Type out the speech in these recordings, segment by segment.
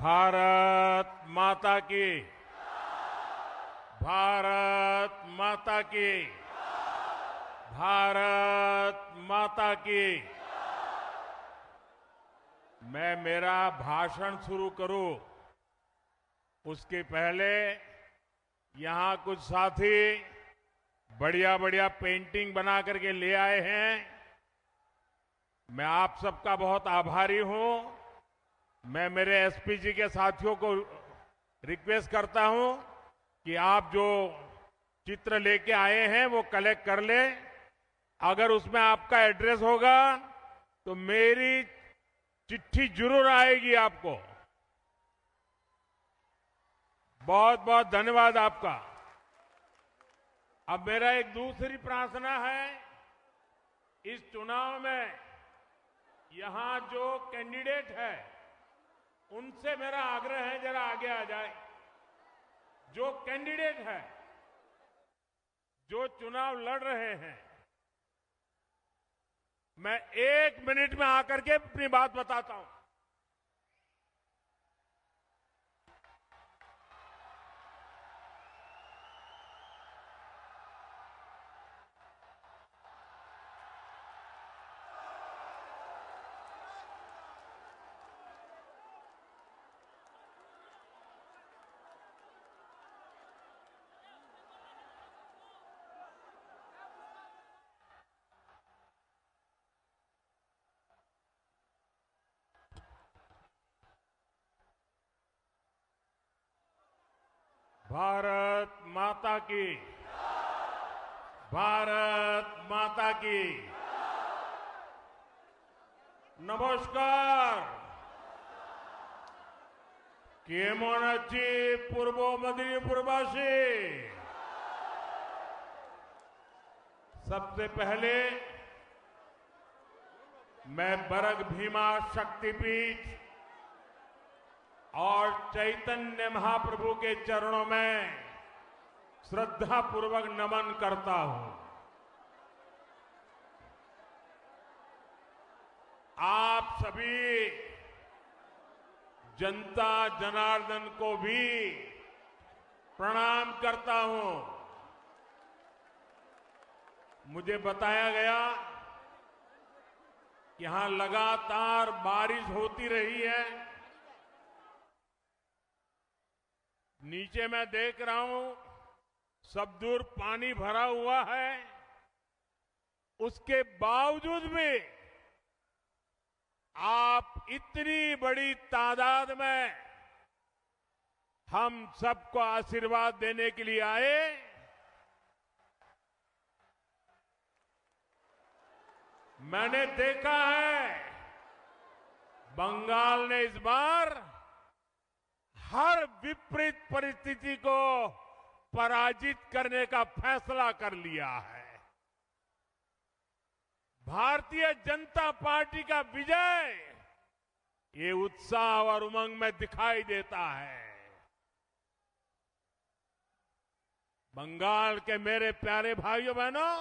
भारत माता की। भारत माता की। भारत माता की। मैं मेरा भाषण शुरू करूं उसके पहले यहां कुछ साथी बढ़िया बढ़िया पेंटिंग बना करके ले आए हैं। मैं आप सबका बहुत आभारी हूं। मैं मेरे एसपीजी के साथियों को रिक्वेस्ट करता हूं कि आप जो चित्र लेके आए हैं वो कलेक्ट कर ले। अगर उसमें आपका एड्रेस होगा तो मेरी चिट्ठी जरूर आएगी आपको। बहुत बहुत धन्यवाद आपका। अब मेरा एक दूसरी प्रार्थना है, इस चुनाव में यहां जो कैंडिडेट है उनसे मेरा आग्रह है जरा आगे आ जाए। जो कैंडिडेट है, जो चुनाव लड़ रहे हैं, मैं 1 मिनट में आकर के अपनी बात बताता हूं। भारत माता की। भारत माता की। नमस्कार। केमन अच्छी पूर्व मेदिनीपुरवासी। सबसे पहले मैं बरग भीमा शक्तिपीठ और चैतन्य महाप्रभु के चरणों में श्रद्धापूर्वक नमन करता हूं। आप सभी जनता जनार्दन को भी प्रणाम करता हूं। मुझे बताया गया कि यहां लगातार बारिश होती रही है। नीचे मैं देख रहा हूं सब दूर पानी भरा हुआ है। उसके बावजूद भी आप इतनी बड़ी तादाद में हम सबको आशीर्वाद देने के लिए आए। मैंने देखा है बंगाल ने इस बार हर विपरीत परिस्थिति को पराजित करने का फैसला कर लिया है। भारतीय जनता पार्टी का विजय ये उत्साह और उमंग में दिखाई देता है। बंगाल के मेरे प्यारे भाइयों बहनों,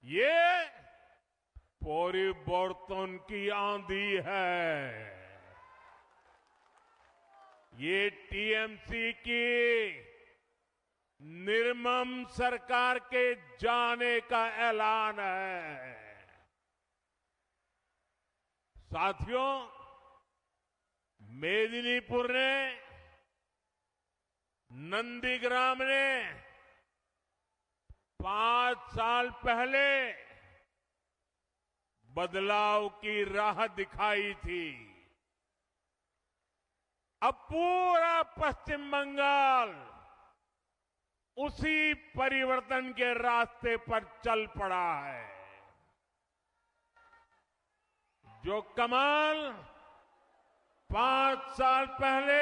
ये परिवर्तन की आंधी है। ये टीएमसी की निर्मम सरकार के जाने का ऐलान है। साथियों, मेदिनीपुर ने, नंदीग्राम ने 5 साल पहले बदलाव की राह दिखाई थी। अब पूरा पश्चिम बंगाल उसी परिवर्तन के रास्ते पर चल पड़ा है। जो कमाल 5 साल पहले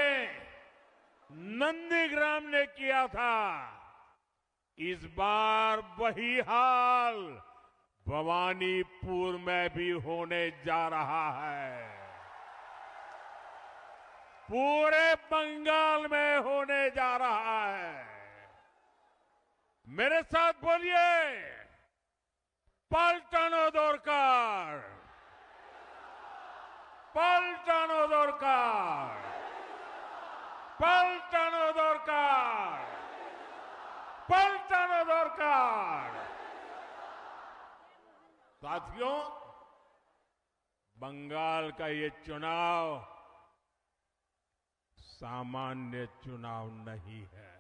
नंदीग्राम ने किया था, इस बार वही हाल भवानीपुर में भी होने जा रहा है। पूरे बंगाल में होने जा रहा है। मेरे साथ बोलिए, पलटानो दरकार, पलटानो दरकार। পাল্টানো দরকার, पलटाना दरकार। साथियों, बंगाल का ये चुनाव सामान्य चुनाव नहीं है।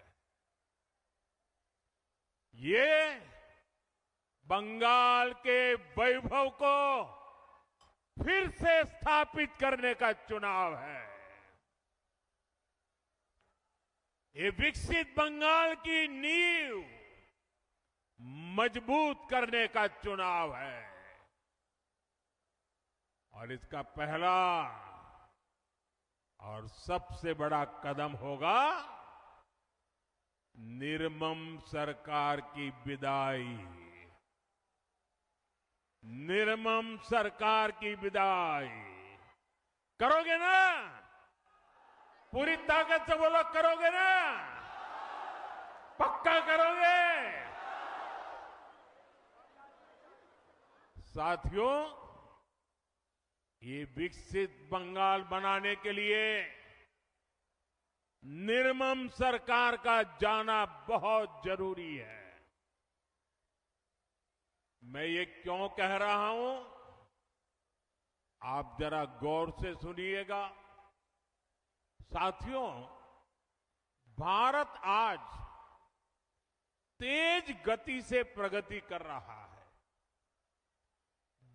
ये बंगाल के वैभव को फिर से स्थापित करने का चुनाव है। ये विकसित बंगाल की नींव मजबूत करने का चुनाव है और इसका पहला और सबसे बड़ा कदम होगा निर्मम सरकार की विदाई। निर्मम सरकार की विदाई करोगे ना? पूरी ताकत से बोलो, करोगे ना? पक्का करोगे? साथियों, ये विकसित बंगाल बनाने के लिए निर्मम सरकार का जाना बहुत जरूरी है। मैं ये क्यों कह रहा हूं, आप जरा गौर से सुनिएगा। साथियों, भारत आज तेज गति से प्रगति कर रहा है।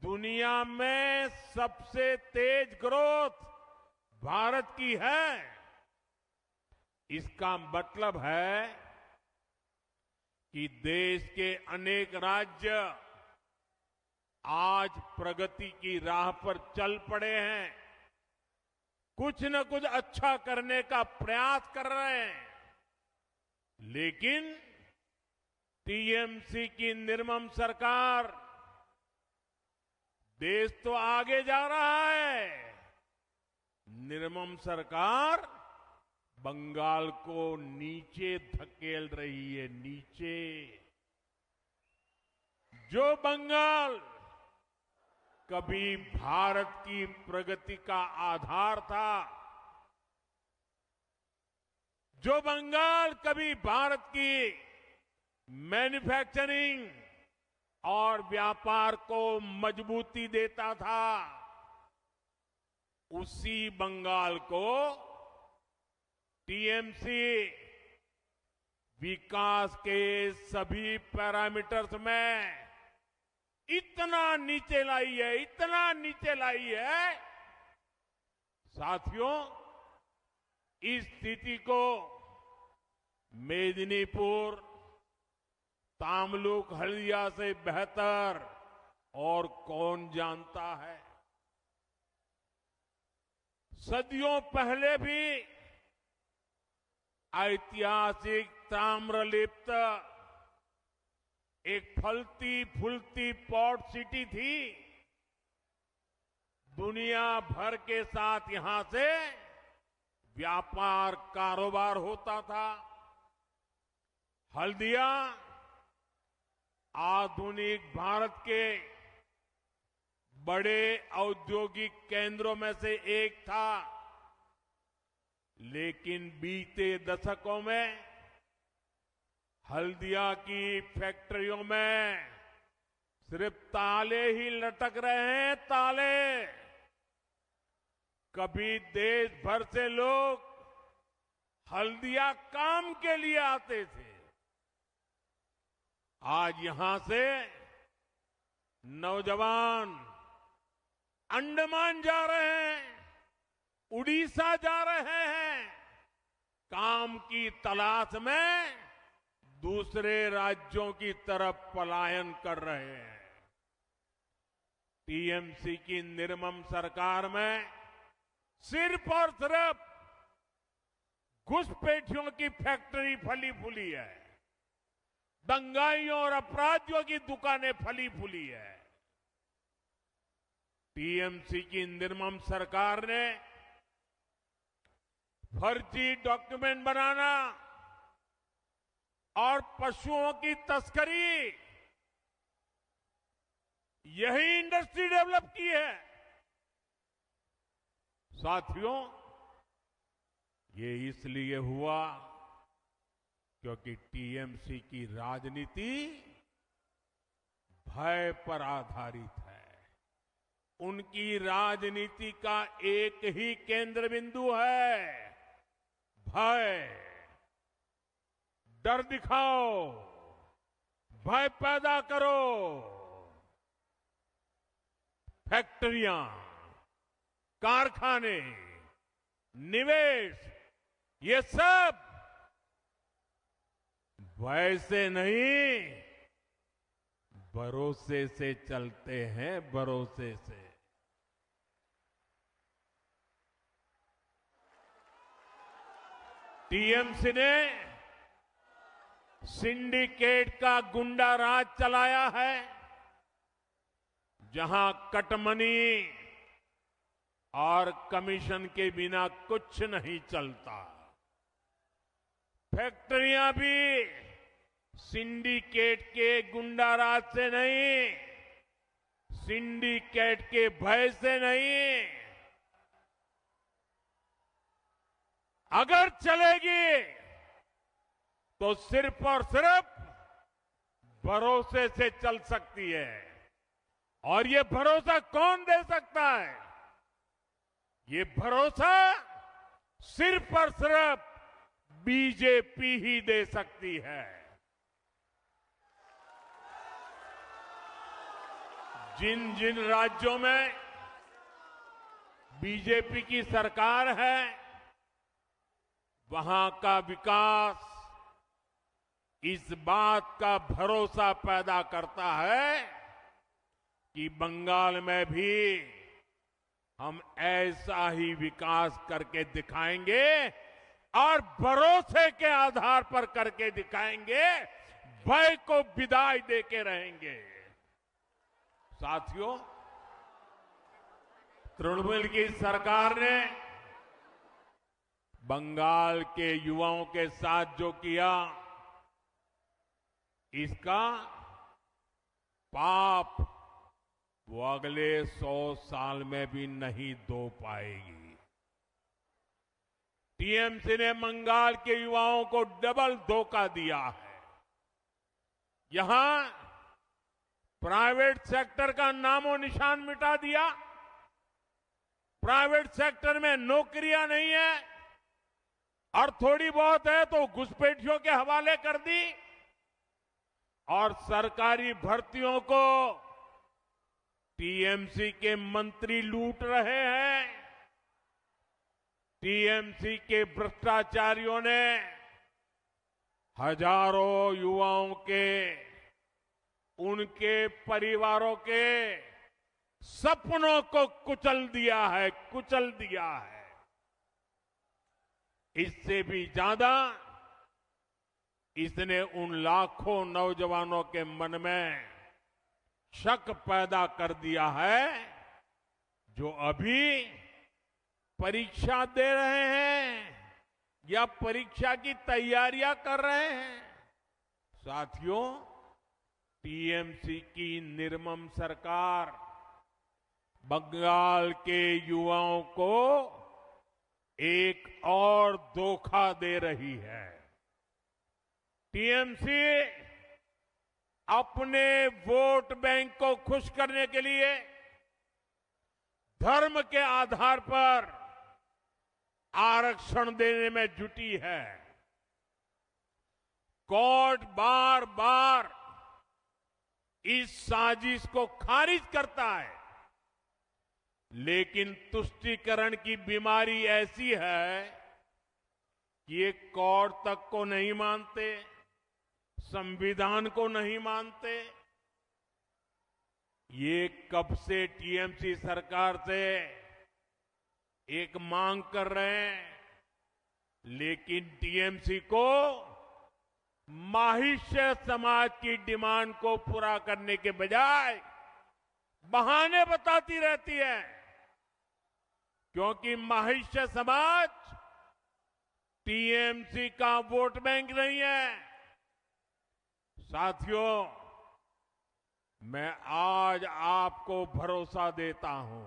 दुनिया में सबसे तेज ग्रोथ भारत की है। इसका मतलब है कि देश के अनेक राज्य आज प्रगति की राह पर चल पड़े हैं, कुछ न कुछ अच्छा करने का प्रयास कर रहे हैं। लेकिन टीएमसी की निर्मम सरकार, देश तो आगे जा रहा है, निर्मम सरकार बंगाल को नीचे धकेल रही है। नीचे जो बंगाल कभी भारत की प्रगति का आधार था, जो बंगाल कभी भारत की मैन्युफैक्चरिंग और व्यापार को मजबूती देता था, उसी बंगाल को टीएमसी विकास के सभी पैरामीटर्स में इतना नीचे लाई है, इतना नीचे लाई है। साथियों, इस स्थिति को मेदिनीपुर, तामलुक, हल्दिया से बेहतर और कौन जानता है। सदियों पहले भी ऐतिहासिक ताम्रलिप्त एक फलती फूलती पोर्ट सिटी थी। दुनिया भर के साथ यहां से व्यापार कारोबार होता था। हल्दिया आधुनिक भारत के बड़े औद्योगिक केंद्रों में से एक था। लेकिन बीते दशकों में हल्दिया की फैक्ट्रियों में सिर्फ ताले ही लटक रहे हैं, ताले। कभी देश भर से लोग हल्दिया काम के लिए आते थे। आज यहां से नौजवान अंडमान जा रहे हैं, उड़ीसा जा रहे हैं, काम की तलाश में दूसरे राज्यों की तरफ पलायन कर रहे हैं। टीएमसी की निर्मम सरकार में सिर्फ और सिर्फ घुसपैठियों की फैक्ट्री फली फूली है, दंगाइयों और अपराधियों की दुकानें फली फूली है। टीएमसी की निर्मम सरकार ने फर्जी डॉक्यूमेंट बनाना और पशुओं की तस्करी, यही इंडस्ट्री डेवलप की है। साथियों, ये इसलिए हुआ क्योंकि टीएमसी की राजनीति भय पर आधारित है। उनकी राजनीति का एक ही केंद्र बिंदु है, भय। डर दिखाओ, भय पैदा करो। फैक्ट्रियां, कारखाने, निवेश, ये सब भय से नहीं, भरोसे से चलते हैं, भरोसे से। टीएमसी ने सिंडिकेट का गुंडा राज चलाया है, जहां कटमनी और कमीशन के बिना कुछ नहीं चलता। फैक्ट्रियां भी सिंडिकेट के गुंडा राज से नहीं, सिंडिकेट के भय से नहीं। अगर चलेगी तो सिर्फ और सिर्फ भरोसे से चल सकती है। और ये भरोसा कौन दे सकता है? ये भरोसा सिर्फ और सिर्फ बीजेपी ही दे सकती है। जिन जिन राज्यों में बीजेपी की सरकार है, वहां का विकास इस बात का भरोसा पैदा करता है कि बंगाल में भी हम ऐसा ही विकास करके दिखाएंगे और भरोसे के आधार पर करके दिखाएंगे, भय को विदाई देके रहेंगे। साथियों, तृणमूल की सरकार ने बंगाल के युवाओं के साथ जो किया, इसका पाप वो अगले 100 साल में भी नहीं धो पाएगी। टीएमसी ने बंगाल के युवाओं को डबल धोखा दिया है। यहां प्राइवेट सेक्टर का नामो निशान मिटा दिया। प्राइवेट सेक्टर में नौकरियां नहीं है और थोड़ी बहुत है तो घुसपैठियों के हवाले कर दी। और सरकारी भर्तियों को टीएमसी के मंत्री लूट रहे हैं। टीएमसी के भ्रष्टाचारियों ने हजारों युवाओं के, उनके परिवारों के सपनों को कुचल दिया है, कुचल दिया है। इससे भी ज्यादा इसने उन लाखों नौजवानों के मन में शक पैदा कर दिया है जो अभी परीक्षा दे रहे हैं या परीक्षा की तैयारियां कर रहे हैं। साथियों, टीएमसी की निर्मम सरकार बंगाल के युवाओं को एक और धोखा दे रही है। टीएमसी अपने वोट बैंक को खुश करने के लिए धर्म के आधार पर आरक्षण देने में जुटी है। कोर्ट बार बार इस साजिश को खारिज करता है, लेकिन तुष्टीकरण की बीमारी ऐसी है कि ये कोर्ट तक को नहीं मानते, संविधान को नहीं मानते। ये कब से टीएमसी सरकार से एक मांग कर रहे हैं, लेकिन टीएमसी को माहिष्य समाज की डिमांड को पूरा करने के बजाय बहाने बताती रहती है, क्योंकि माहिष्य समाज टीएमसी का वोट बैंक नहीं है। साथियों, मैं आज आपको भरोसा देता हूं,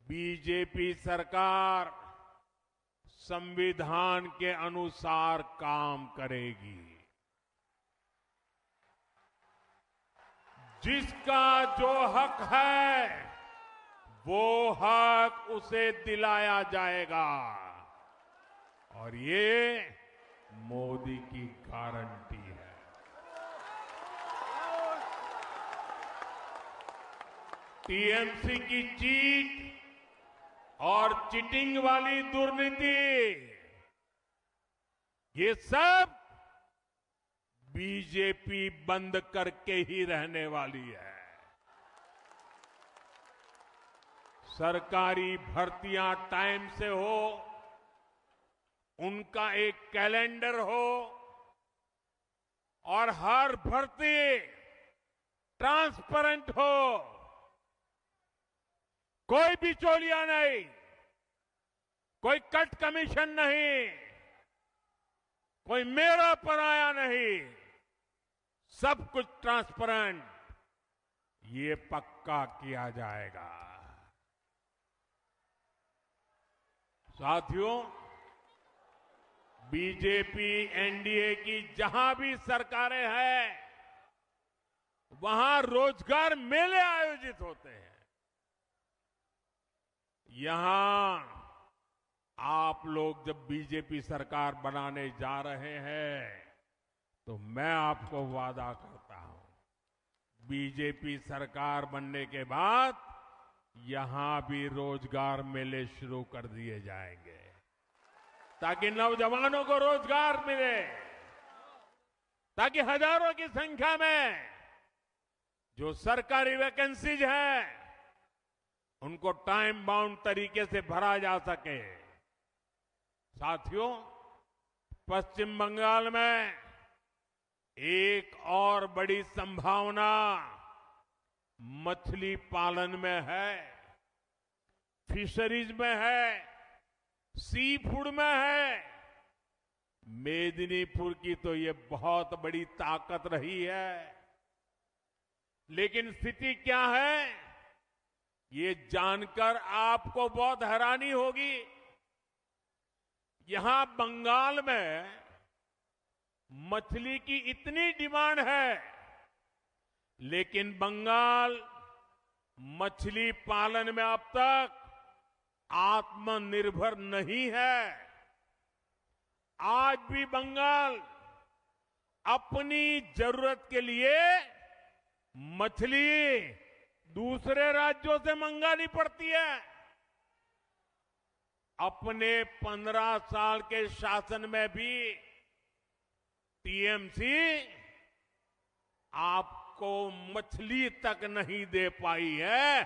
बीजेपी सरकार संविधान के अनुसार काम करेगी। जिसका जो हक है वो हक उसे दिलाया जाएगा और ये मोदी की गारंटी है। टीएमसी की चीट और चीटिंग वाली दुर्नीति ये सब बीजेपी बंद करके ही रहने वाली है। सरकारी भर्तियां टाइम से हो, उनका एक कैलेंडर हो और हर भर्ती ट्रांसपेरेंट हो, कोई बिचौलिया नहीं, कोई कट कमीशन नहीं, कोई मेरा पराया नहीं, सब कुछ ट्रांसपेरेंट, ये पक्का किया जाएगा। साथियों, बीजेपी एनडीए की जहां भी सरकारें हैं, वहां रोजगार मेले आयोजित होते हैं। यहां आप लोग जब बीजेपी सरकार बनाने जा रहे हैं तो मैं आपको वादा करता हूं, बीजेपी सरकार बनने के बाद यहां भी रोजगार मेले शुरू कर दिए जाएंगे ताकि नौजवानों को रोजगार मिले, ताकि हजारों की संख्या में जो सरकारी वैकेंसीज हैं उनको टाइम बाउंड तरीके से भरा जा सके। साथियों, पश्चिम बंगाल में एक और बड़ी संभावना मछली पालन में है, फिशरीज में है, सी फूड में है। मेदिनीपुर की तो ये बहुत बड़ी ताकत रही है, लेकिन स्थिति क्या है ये जानकर आपको बहुत हैरानी होगी। यहां बंगाल में मछली की इतनी डिमांड है, लेकिन बंगाल मछली पालन में अब तक आत्मनिर्भर नहीं है। आज भी बंगाल अपनी जरूरत के लिए मछली दूसरे राज्यों से मंगानी पड़ती है। अपने 15 साल के शासन में भी टीएमसी आपको मछली तक नहीं दे पाई है,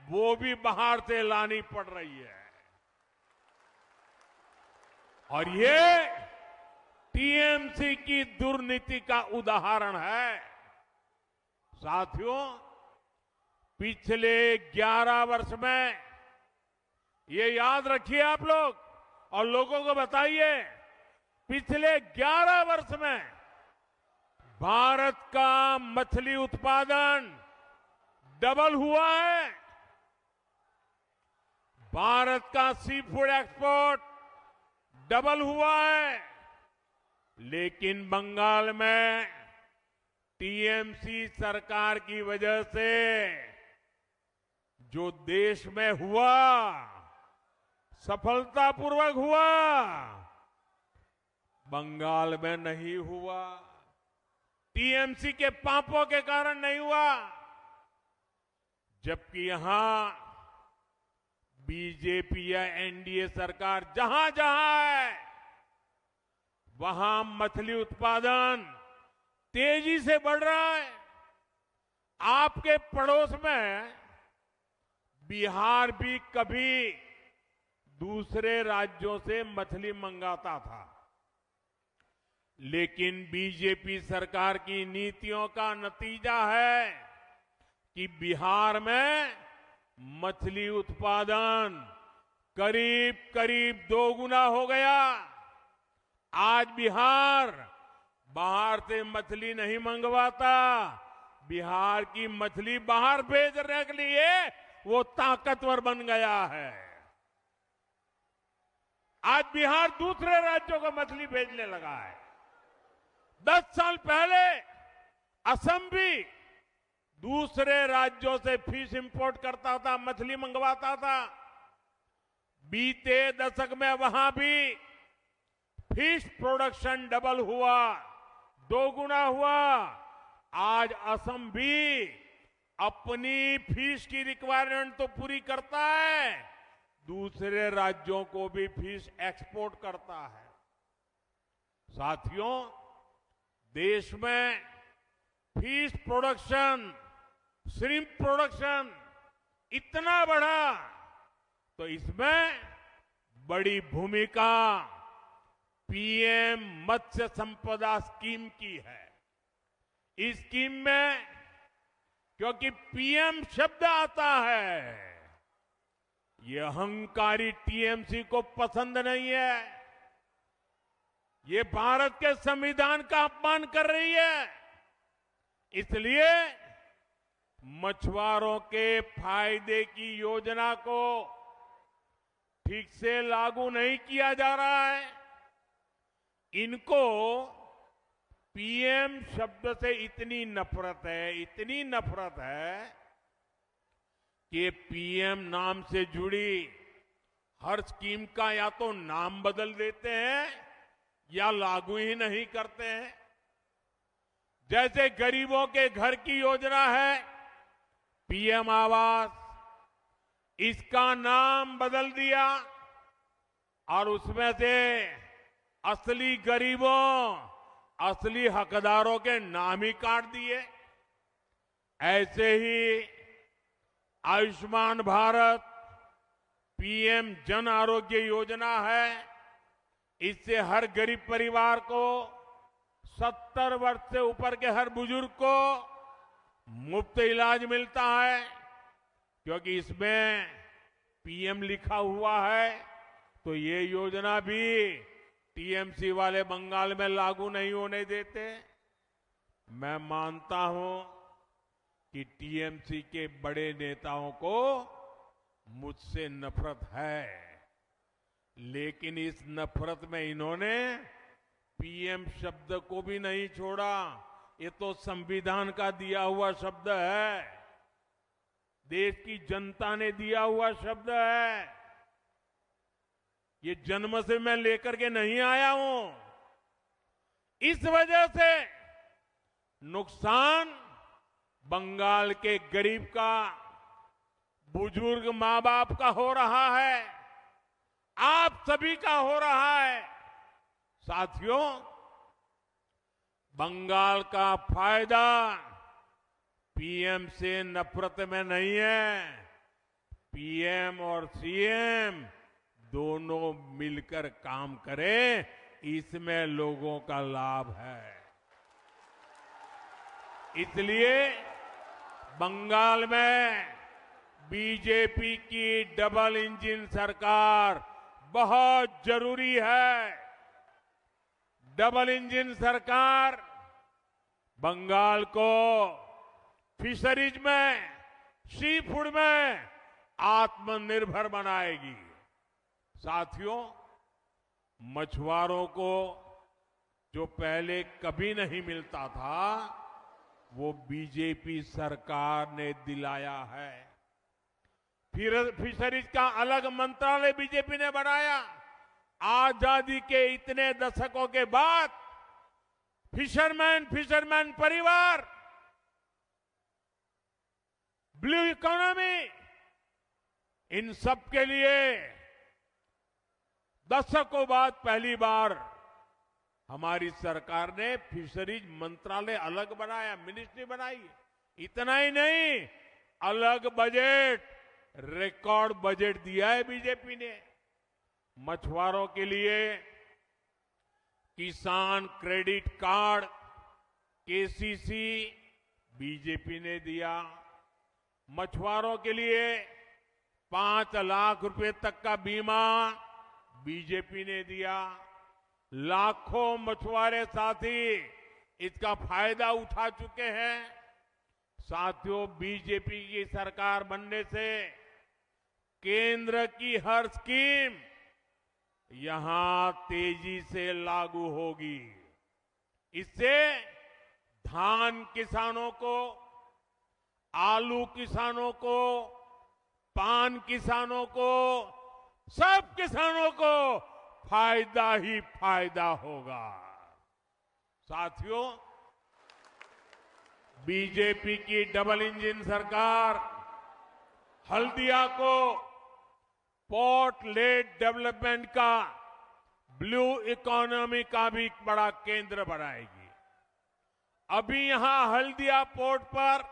वो भी बाहर से लानी पड़ रही है। और ये टीएमसी की दुर्नीति का उदाहरण है। साथियों, पिछले 11 वर्ष में ये याद रखिए आप लोग और लोगों को बताइए, पिछले 11 वर्ष में भारत का मछली उत्पादन डबल हुआ है। भारत का सी फूड एक्सपोर्ट डबल हुआ है। लेकिन बंगाल में टीएमसी सरकार की वजह से जो देश में हुआ, सफलतापूर्वक हुआ, बंगाल में नहीं हुआ। टीएमसी के पापों के कारण नहीं हुआ। जबकि यहां बीजेपी या एनडीए सरकार जहां जहां है, वहां मछली उत्पादन तेजी से बढ़ रहा है। आपके पड़ोस में बिहार भी कभी दूसरे राज्यों से मछली मंगाता था, लेकिन बीजेपी सरकार की नीतियों का नतीजा है कि बिहार में मछली उत्पादन करीब करीब 2 गुना हो गया। आज बिहार बाहर से मछली नहीं मंगवाता, बिहार की मछली बाहर भेजने के लिए वो ताकतवर बन गया है। आज बिहार दूसरे राज्यों को मछली भेजने लगा है। 10 साल पहले असम भी दूसरे राज्यों से फिश इंपोर्ट करता था, मछली मंगवाता था। बीते दशक में वहां भी फिश प्रोडक्शन डबल हुआ, 2 गुना हुआ। आज असम भी अपनी फिश की रिक्वायरमेंट तो पूरी करता है, दूसरे राज्यों को भी फिश एक्सपोर्ट करता है। साथियों, देश में फिश प्रोडक्शन, श्रिम्प प्रोडक्शन इतना बढ़ा तो इसमें बड़ी भूमिका पीएम मत्स्य संपदा स्कीम की है। इस स्कीम में क्योंकि पीएम शब्द आता है, ये अहंकारी टीएमसी को पसंद नहीं है। ये भारत के संविधान का अपमान कर रही है। इसलिए मछुआरों के फायदे की योजना को ठीक से लागू नहीं किया जा रहा है। इनको पीएम शब्द से इतनी नफरत है कि पीएम नाम से जुड़ी हर स्कीम का या तो नाम बदल देते हैं या लागू ही नहीं करते हैं। जैसे गरीबों के घर की योजना है पीएम आवास, इसका नाम बदल दिया और उसमें से असली गरीबों, असली हकदारों के नाम ही काट दिए। ऐसे ही आयुष्मान भारत, पीएम जन आरोग्य योजना है। इससे हर गरीब परिवार को, 70 वर्ष से ऊपर के हर बुजुर्ग को मुफ्त इलाज मिलता है। क्योंकि इसमें पीएम लिखा हुआ है तो ये योजना भी टीएमसी वाले बंगाल में लागू नहीं होने देते। मैं मानता हूं कि टीएमसी के बड़े नेताओं को मुझसे नफरत है, लेकिन इस नफरत में इन्होंने पीएम शब्द को भी नहीं छोड़ा। ये तो संविधान का दिया हुआ शब्द है, देश की जनता ने दिया हुआ शब्द है। ये जन्म से मैं लेकर के नहीं आया हूं। इस वजह से नुकसान बंगाल के गरीब का, बुजुर्ग मां बाप का हो रहा है, आप सभी का हो रहा है। साथियों, बंगाल का फायदा पीएम से नफरत में नहीं है। पीएम और सीएम दोनों मिलकर काम करें, इसमें लोगों का लाभ है। इसलिए बंगाल में बीजेपी की डबल इंजन सरकार बहुत जरूरी है। डबल इंजन सरकार बंगाल को फिशरीज में, सी फूड में आत्मनिर्भर बनाएगी। साथियों, मछुआरों को जो पहले कभी नहीं मिलता था वो बीजेपी सरकार ने दिलाया है। फिर फिशरीज का अलग मंत्रालय बीजेपी ने बनाया। आजादी के इतने दशकों के बाद फिशरमैन परिवार, ब्लू इकोनॉमी, इन सब के लिए दशकों बाद पहली बार हमारी सरकार ने फिशरीज मंत्रालय अलग बनाया, मिनिस्ट्री बनाई। इतना ही नहीं, अलग बजट, रिकॉर्ड बजट दिया है बीजेपी ने। मछुआरों के लिए किसान क्रेडिट कार्ड, केसीसी बीजेपी ने दिया। मछुआरों के लिए 5 लाख रुपए तक का बीमा बीजेपी ने दिया। लाखों मछुआरे साथी इसका फायदा उठा चुके हैं। साथियों, बीजेपी की सरकार बनने से केंद्र की हर स्कीम यहां तेजी से लागू होगी। इससे धान किसानों को, आलू किसानों को, पान किसानों को, सब किसानों को फायदा ही फायदा होगा। साथियों, बीजेपी की डबल इंजन सरकार हल्दिया को पोर्ट लेड डेवलपमेंट का, ब्लू इकोनॉमी का भी बड़ा केंद्र बनाएगी। अभी यहां हल्दिया पोर्ट पर,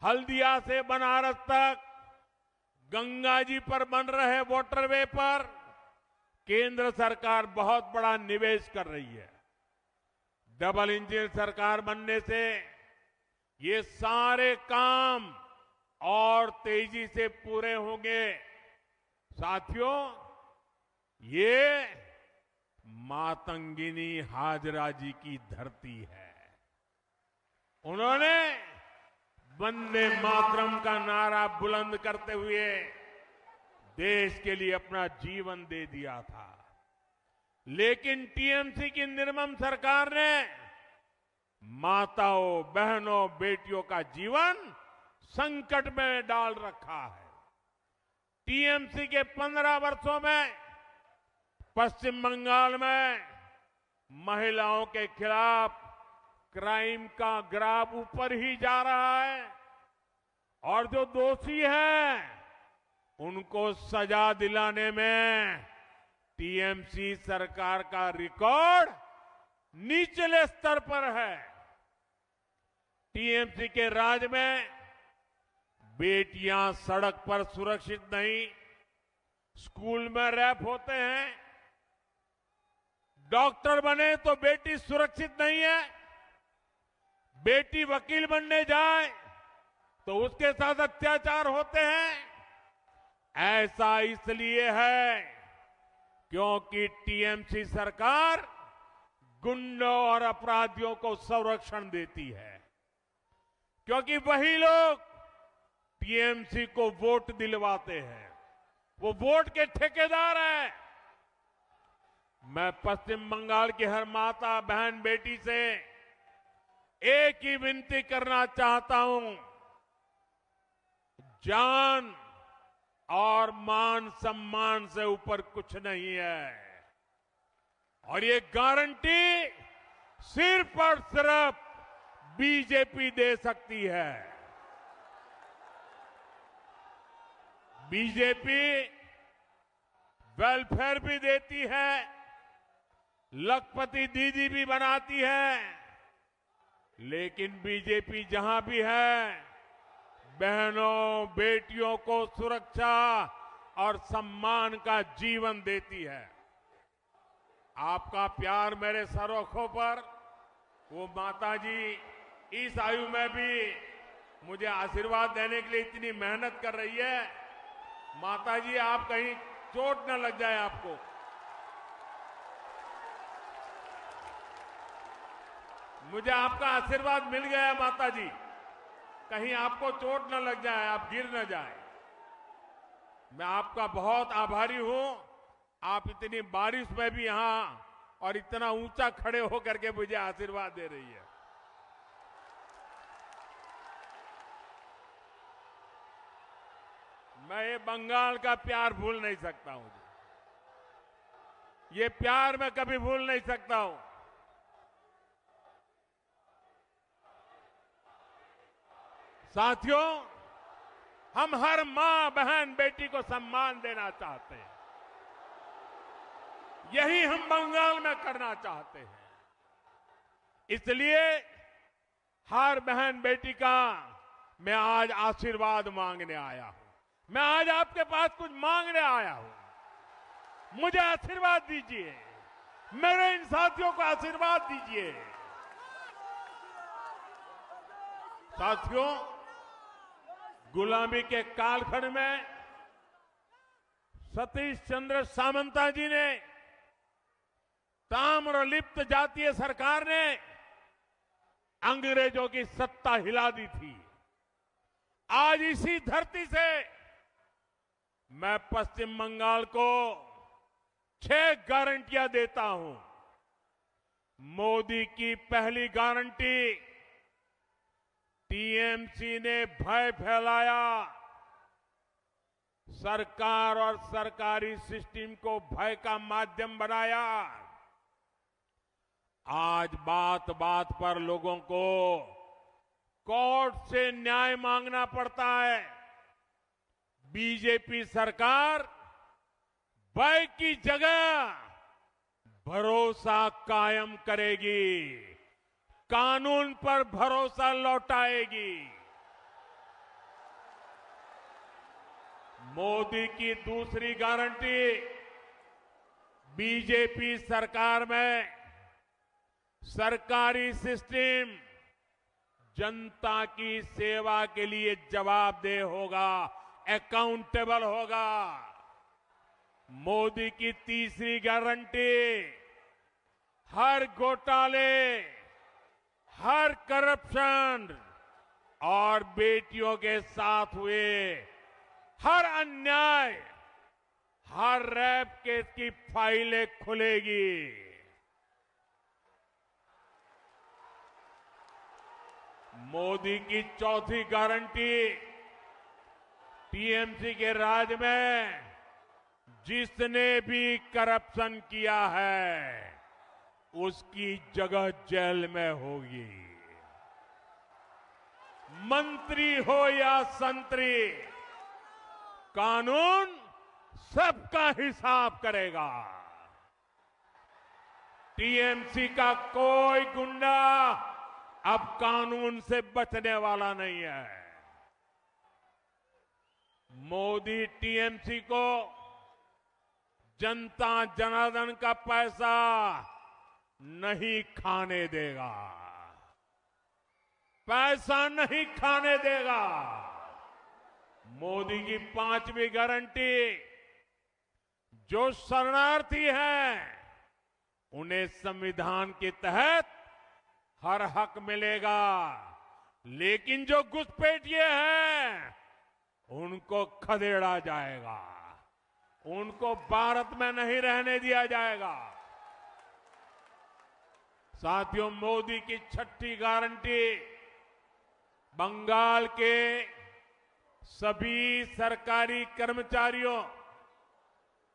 हल्दिया से बनारस तक, गंगा जी पर बन रहे वाटरवे पर केंद्र सरकार बहुत बड़ा निवेश कर रही है। डबल इंजन सरकार बनने से ये सारे काम और तेजी से पूरे होंगे। साथियों, ये मातंगिनी हाजरा जी की धरती है। उन्होंने वंदे मातरम का नारा बुलंद करते हुए देश के लिए अपना जीवन दे दिया था। लेकिन टीएमसी की निर्मम सरकार ने माताओं, बहनों, बेटियों का जीवन संकट में डाल रखा है। टीएमसी के 15 वर्षों में पश्चिम बंगाल में महिलाओं के खिलाफ क्राइम का ग्राफ ऊपर ही जा रहा है और जो दोषी हैं उनको सजा दिलाने में टीएमसी सरकार का रिकॉर्ड निचले स्तर पर है। टीएमसी के राज में बेटियां सड़क पर सुरक्षित नहीं, स्कूल में रैप होते हैं, डॉक्टर बने तो बेटी सुरक्षित नहीं है, बेटी वकील बनने जाए तो उसके साथ अत्याचार होते हैं। ऐसा इसलिए है क्योंकि टीएमसी सरकार गुंडों और अपराधियों को संरक्षण देती है, क्योंकि वही लोग टीएमसी को वोट दिलवाते हैं, वो वोट के ठेकेदार हैं। मैं पश्चिम बंगाल की हर माता, बहन, बेटी से एक ही विनती करना चाहता हूं, जान और मान सम्मान से ऊपर कुछ नहीं है और ये गारंटी सिर्फ और सिर्फ बीजेपी दे सकती है। बीजेपी वेलफेयर भी देती है, लखपति दीदी भी बनाती है, लेकिन बीजेपी जहां भी है बहनों, बेटियों को सुरक्षा और सम्मान का जीवन देती है। आपका प्यार मेरे सरोखों पर, वो माताजी इस आयु में भी मुझे आशीर्वाद देने के लिए इतनी मेहनत कर रही है। माताजी, आप कहीं चोट न लग जाए आपको। मुझे आपका आशीर्वाद मिल गया है माताजी, कहीं आपको चोट न लग जाए, आप गिर न जाए। मैं आपका बहुत आभारी हूं। आप इतनी बारिश में भी यहां और इतना ऊंचा खड़े होकर के मुझे आशीर्वाद दे रही है। मैं ये बंगाल का प्यार भूल नहीं सकता हूं, ये प्यार मैं कभी भूल नहीं सकता हूं। साथियों, हम हर मां, बहन, बेटी को सम्मान देना चाहते हैं, यही हम बंगाल में करना चाहते हैं। इसलिए हर बहन बेटी का मैं आज आशीर्वाद मांगने आया हूं। मैं आज आपके पास कुछ मांगने आया हूं। मुझे आशीर्वाद दीजिए, मेरे इन साथियों को आशीर्वाद दीजिए। साथियों, गुलामी के कालखंड में सतीश चंद्र सामंता जी ने, ताम्रलिप्त जातीय सरकार ने अंग्रेजों की सत्ता हिला दी थी। आज इसी धरती से मैं पश्चिम बंगाल को 6 गारंटियां देता हूं। मोदी की पहली गारंटी, टीएमसी ने भय फैलाया, सरकार और सरकारी सिस्टम को भय का माध्यम बनाया। आज बात बात पर लोगों को कोर्ट से न्याय मांगना पड़ता है। बीजेपी सरकार भय की जगह भरोसा कायम करेगी, कानून पर भरोसा लौटाएगी। मोदी की दूसरी गारंटी, बीजेपी सरकार में सरकारी सिस्टम जनता की सेवा के लिए जवाबदेह होगा, अकाउंटेबल होगा। मोदी की तीसरी गारंटी, हर घोटाले, हर करप्शन और बेटियों के साथ हुए हर अन्याय, हर रेप केस की फाइलें खुलेगी। मोदी की चौथी गारंटी, टीएमसी के राज में जिसने भी करप्शन किया है उसकी जगह जेल में होगी। मंत्री हो या संतरी, कानून सबका हिसाब करेगा। टीएमसी का कोई गुंडा अब कानून से बचने वाला नहीं है। मोदी टीएमसी को जनता जनार्दन का पैसा नहीं खाने देगा, पैसा नहीं खाने देगा। मोदी की पांचवी गारंटी, जो शरणार्थी हैं उन्हें संविधान के तहत हर हक मिलेगा, लेकिन जो घुसपैठिए हैं उनको खदेड़ा जाएगा, उनको भारत में नहीं रहने दिया जाएगा। साथियों, मोदी की छठी गारंटी, बंगाल के सभी सरकारी कर्मचारियों,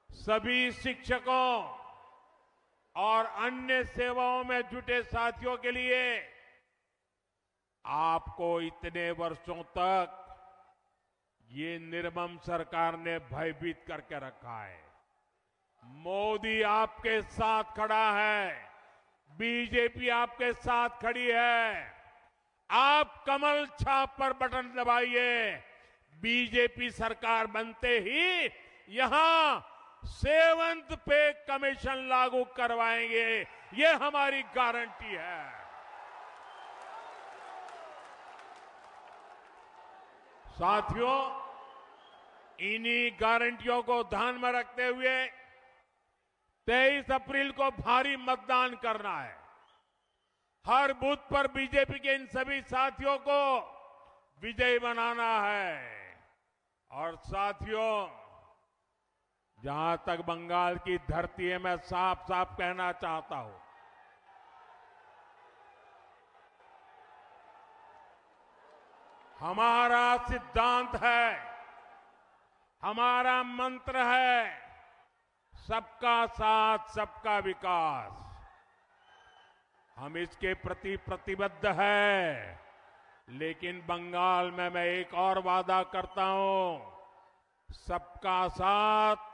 सभी शिक्षकों और अन्य सेवाओं में जुटे साथियों के लिए आपको इतने वर्षों तक ये निर्मम सरकार ने भयभीत करके रखा है। मोदी आपके साथ खड़ा है, बीजेपी आपके साथ खड़ी है। आप कमल छाप पर बटन दबाइए, बीजेपी सरकार बनते ही यहां 7th पे कमीशन लागू करवाएंगे, ये हमारी गारंटी है। साथियों, इन्हीं गारंटियों को ध्यान में रखते हुए 23 अप्रैल को भारी मतदान करना है। हर बूथ पर बीजेपी के इन सभी साथियों को विजयी बनाना है। और साथियों, जहां तक बंगाल की धरती है, मैं साफ साफ कहना चाहता हूं, हमारा सिद्धांत है, हमारा मंत्र है, सबका साथ सबका विकास। हम इसके प्रति प्रतिबद्ध है, लेकिन बंगाल में मैं एक और वादा करता हूं, सबका साथ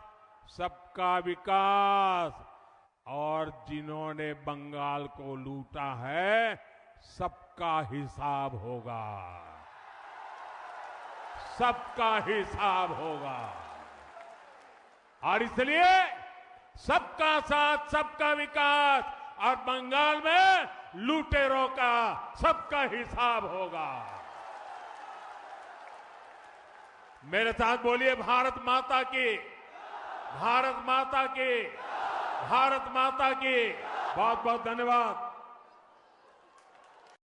सबका विकास। और जिन्होंने बंगाल को लूटा है, सबका हिसाब होगा, सबका हिसाब होगा। और इसलिए सबका साथ सबका विकास और बंगाल में लुटेरों का सबका हिसाब होगा। मेरे साथ बोलिए, भारत माता की, भारत माता की, भारत माता की। बहुत बहुत धन्यवाद।